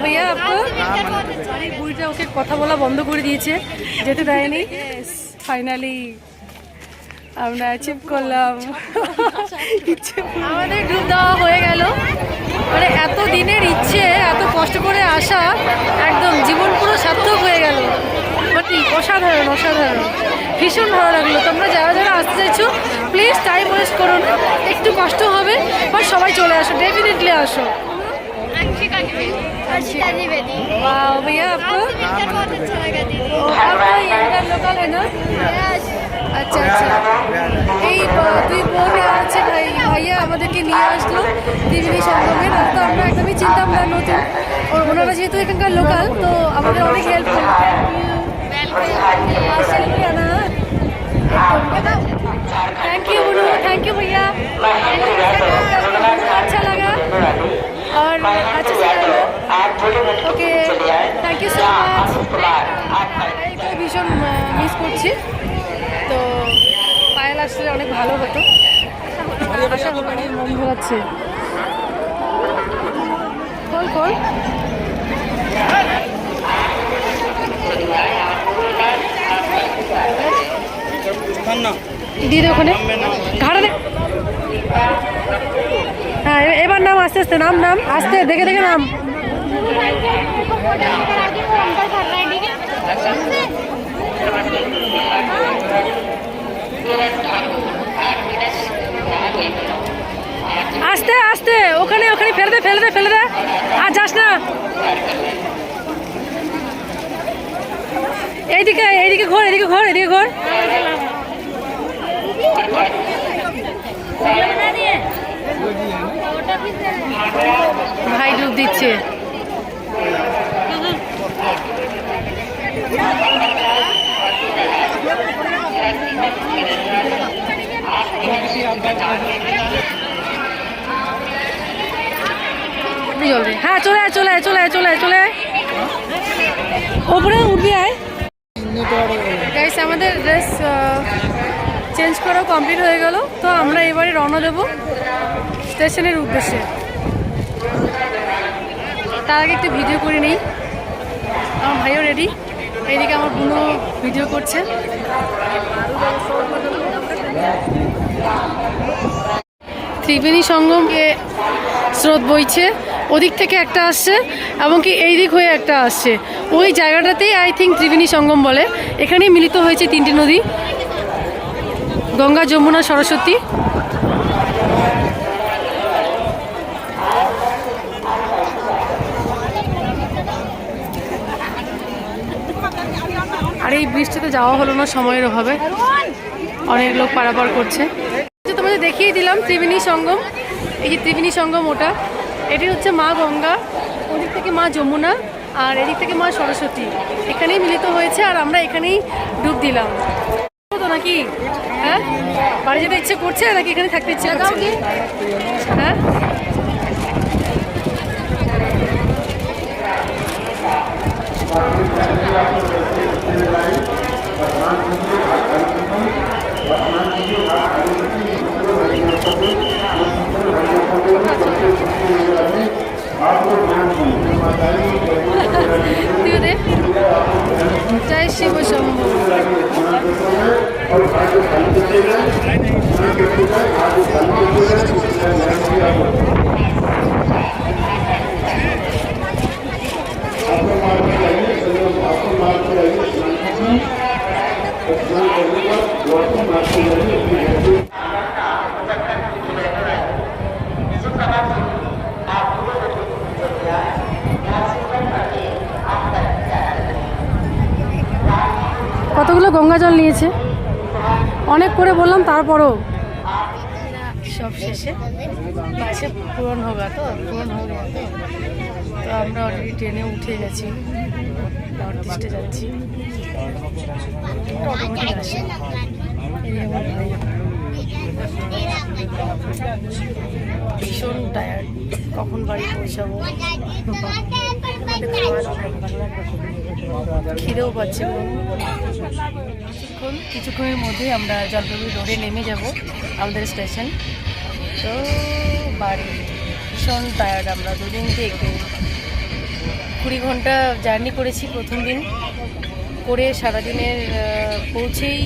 भैया आपको বুড়িটা ওকে কথা বলা বন্ধ করে দিয়েছে, যেতে দেয়নি। ফাইনালি আমরা অ্যাচিভ করলাম, আমাদের গ্রুপ দেওয়া হয়ে গেল। মানে এত দিনের ইচ্ছে, এত কষ্ট করে আসা, একদম জীবন পুরো সার্থক হয়ে গেল। মানে অসাধারণ অসাধারণ, ভীষণ ভালো লাগলো। তোমরা যারা যারা আসতে চাইছো প্লিজ টাইম ওয়েস্ট করো না, একটু কষ্ট হবে, বাট সবাই চলে আসো, डेफिनेटली আসो। वाह भैया आपको आपका यहाँ लोकल है ना? আচ্ছা আচ্ছা, এই দুই বোন আছে ভাইয়া আমাদেরকে নিয়ে আসলো ত্রিবেণী সঙ্গমে। তো আমরা একদমই চিনতাম না, নতুন। ওনারা যেহেতু এখানকার লোকাল, তো আমাদের অনেক হেল্প করলো। थैंक यू बोलो, थैंक यू भैया, अच्छा लगा और अच्छा से ओके, थैंक यू सो माच। ভীষণ মিস করছি, তো পায়েল আসলে অনেক ভালো হতো। আশা করি মন ভোলাচ্ছে। খোল খোল, দিদি ওখানে ঘাড়ে। হ্যাঁ এবার নাম, আস্তে আস্তে নাম, নাম আস্তে, দেখে দেখে নাম। আস্তে আস্তে, ওখানে ওখানে ফেলে দে, ফেলে দে, ফেলে দে, আর যাস না। এইদিকে এইদিকে ঘোর, এদিকে ঘোর, এদিকে ঘোর। ভাই ডুব দিচ্ছে। হ্যাঁ চলে আয়, চলে আয়, চলে আয়, চলে আয়, চলে আয়, ওপরে উঠবি আয়। গাইস আমাদের ড্রেস চেঞ্জ করা কমপ্লিট হয়ে গেল, তো আমরা এবারে রওনা দেব স্টেশনের উদ্দেশ্যে। তার আগে একটু ভিডিও করে নিই। আমার ভাইও রেডি, এইদিকে আমার বোনও ভিডিও করছে। ত্রিবেণী সঙ্গমকে স্রোত বইছে, ওদিক থেকে একটা আসছে এবং কি এই দিক হয়ে একটা আসছে। ওই জায়গাটাতেই আই থিঙ্ক ত্রিবেণী সঙ্গম বলে। এখানেই মিলিত হয়েছে তিনটি নদী, গঙ্গা, যমুনা, সরস্বতী। আর এই বৃষ্টিতে যাওয়া হলো না সময়ের অভাবে, অনেক লোক পারাপার করছে। তোমাদের দেখিয়ে দিলাম ত্রিবেণী সঙ্গম। এই যে ত্রিবেণী সঙ্গম, ওটা এটি হচ্ছে মা গঙ্গা, ওদিক থেকে মা যমুনা, আর এদিক থেকে মা সরস্বতী। এখানেই মিলিত হয়েছে, আর আমরা এখানেই ডুব দিলাম। তো নাকি হ্যাঁ, বাড়ি যেতে ইচ্ছে করছে নাকি এখানে থাকতে ইচ্ছে করছে? হ্যাঁ জয় শিব শম্ভু। কতগুলো গঙ্গা জল নিয়েছে, অনেক করে বললাম, তারপরও সব শেষে ইচ্ছে পূরণ হোগা, তো পূরণ হোগা। তো আমরা অলরেডি ট্রেনে উঠে গেছি, নর্থ ইস্টে যাচ্ছি। অটোমেটিক আসে, ভীষণ টায়ার্ড, কখন বাড়ি পৌঁছাবো, খিদেও পাচ্ছে। কিছুক্ষণের মধ্যেই আমরা জলপাইগুড়ি রোডে নেমে যাব, আমাদের স্টেশন। তো বাড়ি ভীষণ টায়ার্ড আমরা, দুদিন থেকে 20 ঘন্টা জার্নি করেছি প্রথম দিন করে, সারাদিনের পৌঁছেই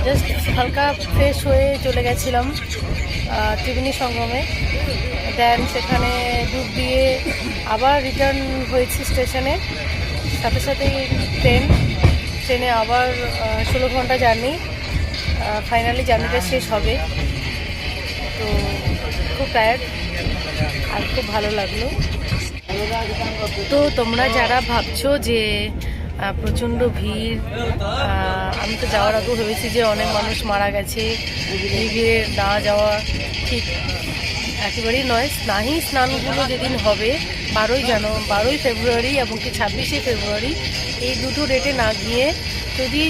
জাস্ট হালকা ফ্রেশ হয়ে চলে গেছিলাম ত্রিবেণী সঙ্গমে। দেন সেখানে ডুব দিয়ে আবার রিটার্ন হয়েছি স্টেশনে, সাথে সাথেই ট্রেনে আবার 16 ঘন্টা জার্নি। ফাইনালি জার্নিটা শেষ হবে, তো খুব টায়ার্ড আর খুব ভালো লাগলো। তো তোমরা যারা ভাবছো যে প্রচণ্ড ভিড়, আমি তো যাওয়ার আগেও ভেবেছি যে অনেক মানুষ মারা গেছে, এই ভিড়ে না যাওয়া ঠিক একেবারেই নয়। স্নানগুলো যেদিন হবে 12ই ফেব্রুয়ারি এবং কি 26শে ফেব্রুয়ারি, এই দুটো ডেটে না গিয়ে যদি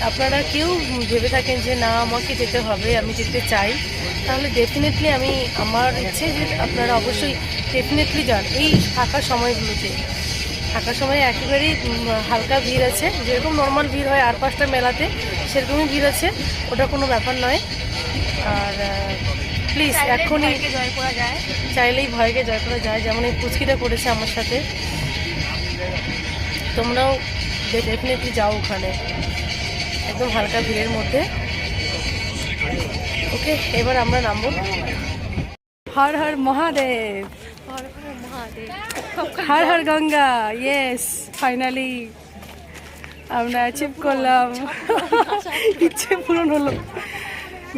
আপনারা কেউ ভেবে থাকেন যে না আমাকে যেতে হবে, আমি যেতে চাই, তাহলে ডেফিনেটলি আমার ইচ্ছে যে আপনারা অবশ্যই ডেফিনেটলি যান। এই ফাঁকা সময়গুলোতে, ফাঁকা সময়ে একেবারেই হালকা ভিড় আছে, যেরকম নর্মাল ভিড় হয় আর 5টা মেলাতে সেরকমই ভিড় আছে, ওটা কোনো ব্যাপার নয়। আর প্লিজ এখনই জয় করা যায়, চাইলেই ভয়কে জয় করা যায়, যেমন এই পুচকিটা করেছে আমার সাথে। তোমরাও ডেফিনেটলি যাও ওখানে, একদম হালকা ভিড়ের মধ্যে। ওকে, এবার আমরা নামবো। হর হর মহাদেব, হর হর গঙ্গা। ইয়েস, ফাইনালি আমরা অ্যাচিভ করলাম, ইচ্ছে পূরণ হলো।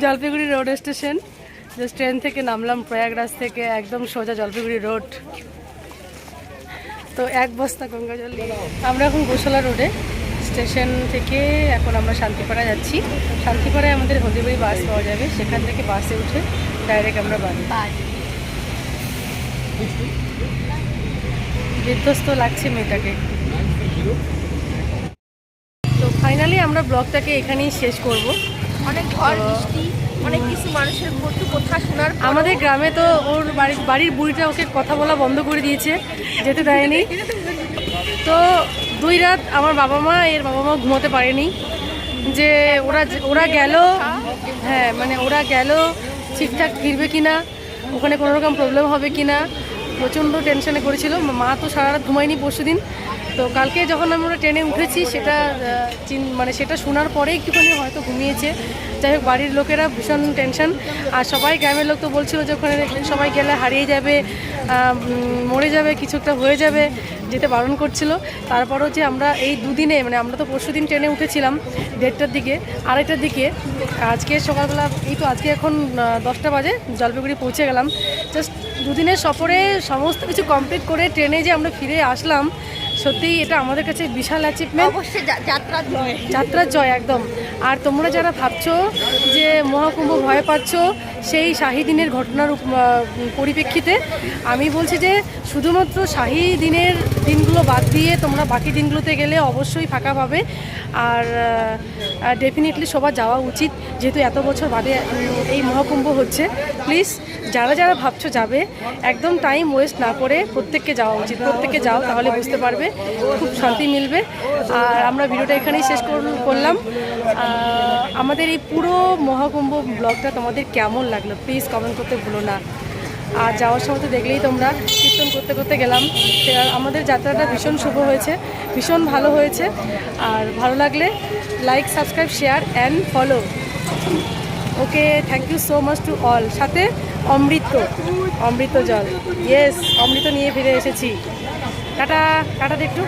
Jalpaiguri road station, just train থেকে নামলাম প্রয়াগরাজ থেকে, একদম সোজা জলপাইগুড়ি রোড। তো 1 বস্তা গঙ্গা জল নিয়ে আমরা এখন গোশালা রোডে স্টেশন থেকে এখন আমরা শান্তিপাড়া যাচ্ছি। শান্তিপাড়ায় আমাদের হলদিবাড়ি বাস পাওয়া যাবে, সেখান থেকে বাসে উঠে ডাইরেক্ট আমরা বাড়ি। বিধ্বস্ত লাগছে মেয়েটাকে। তো ফাইনালি আমরা ব্লগটাকে এখানেই শেষ করব। অনেক ঝড় বৃষ্টি, অনেক কিছু মানুষের মধ্যে কথা শোনার আমাদের গ্রামে তো ওর বাড়ির বুড়িটা ওকে কথা বলা বন্ধ করে দিয়েছে, যেতে দেয়নি। তো 2 রাত আমার বাবা মা ঘুমোতে পারেনি যে ওরা গেল, হ্যাঁ মানে ওরা গেল ঠিকঠাক ফিরবে কিনা, ওখানে কোনো রকম প্রবলেম হবে কিনা, প্রচণ্ড টেনশনে করেছিল। মা তো সারা রাত ঘুমায়নি পরশুদিন। তো কালকে যখন আমরা ট্রেনে উঠেছি সেটা শোনার পরে একটুখানি হয়তো ঘুমিয়েছে। যাই হোক, বাড়ির লোকেরা ভীষণ টেনশন, আর সবাই গ্রামের লোক তো বলছিল যে ওখানে সবাই গেলে হারিয়ে যাবে, মরে যাবে, কিছু একটা হয়ে যাবে, যেতে বারণ করছিল। তারপরও যে আমরা এই 2 দিনে, মানে আমরা তো পরশুদিন ট্রেনে উঠেছিলাম 1:30টার দিকে, 2:30টার দিকে, আজকে সকালবেলা এই তো আজকে এখন 10টা বাজে জলপাইগুড়ি পৌঁছে গেলাম। জাস্ট 2 দিনের সফরে সমস্ত কিছু কমপ্লিট করে ট্রেনে যে আমরা ফিরে আসলাম, সত্যিই এটা আমাদের কাছে বিশাল অ্যাচিভমেন্ট, অবশ্যই যাত্রার জয় একদম। আর তোমরা যারা ভাবছো যে মহাকুম্ভ ভয় পাচ্ছ সেই শাহী দিনের ঘটনার পরিপ্রেক্ষিতে, আমি বলছি যে শুধুমাত্র শাহী দিনগুলো বাদ দিয়ে তোমরা বাকি দিনগুলোতে গেলে অবশ্যই ফাঁকা পাবে। আর ডেফিনেটলি সবার যাওয়া উচিত, যেহেতু এত বছর বাদে এই মহাকুম্ভ হচ্ছে। প্লিজ যারা ভাবছো যাবে, একদম টাইম ওয়েস্ট না করে প্রত্যেককে যাওয়া উচিত। প্রত্যেককে যাও, তাহলে বুঝতে পারবে, খুব শান্তি মিলবে। আর আমরা ভিডিওটা এখানেই শেষ করলাম। আমাদের এই পুরো মহাকুম্ভ ব্লগটা তোমাদের কেমন লাগলো প্লিজ কমেন্ট করতে ভুলো না। আর যাওয়ার সময় তো দেখলেই তোমরা, কীর্তন করতে করতে গেলাম। আমাদের যাত্রাটা ভীষণ শুভ হয়েছে, ভীষণ ভালো হয়েছে। আর ভালো লাগলে like, subscribe, share and follow. Okay, thank you so much to all. সাথে অমৃত জল, ইয়েস, অমৃত নিয়ে ফিরে এসেছি। টাটা, টাটা একটু।